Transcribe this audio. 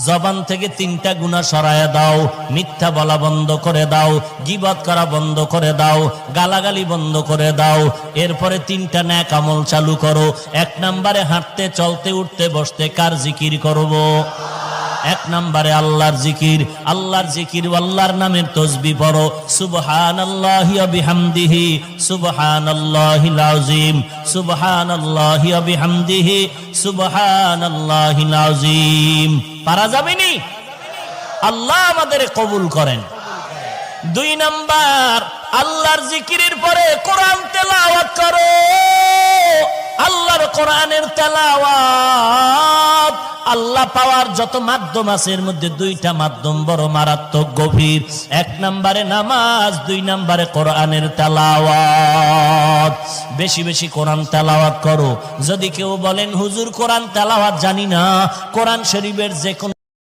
জবান থেকে 3টা গুনাহ সরায়া দাও, মিথ্যা বলা বন্ধ করে দাও, গীবত করা বন্ধ করে দাও, গালাগালি বন্ধ করে দাও। এরপরে 3টা নেক আমল চালু করো। 1 নম্বরে হাঁটতে চলতে উঠতে বসতে কার জিকির করব? 1 নম্বরে আল্লাহর জিকির। আল্লাহর জিকির, আল্লাহর নামের তাসবিহ পড়ো। সুবহানাল্লাহি ওয়া বিহামদিহি সুবহানাল্লাহিল আযীম, সুবহানাল্লাহি ওয়া বিহামদিহি সুবহানাল্লাহিল আযীম। পারা যাবে নি? আল্লাহ আমাদের কবুল করেন। 2 নাম্বার, আল্লাহর জিকিরের পরে কোরআন তেলাওয়াত করো। আল্লাহর কোরআনের তেলাওয়াত, আল্লাহ পাওয়ার যত মাধ্যম আছে এর মধ্যে 2টা মাধ্যম বড় মারাত্মক গভীর। 1 নম্বরে নামাজ, 2 নম্বরে কোরআনের তেলাওয়াত। বেশি বেশি কোরআন তেলাওয়াত করো। যদি কেউ বলেন হুজুর কোরআন তেলাওয়াত জানি না, কোরআন শরীফের যে কোন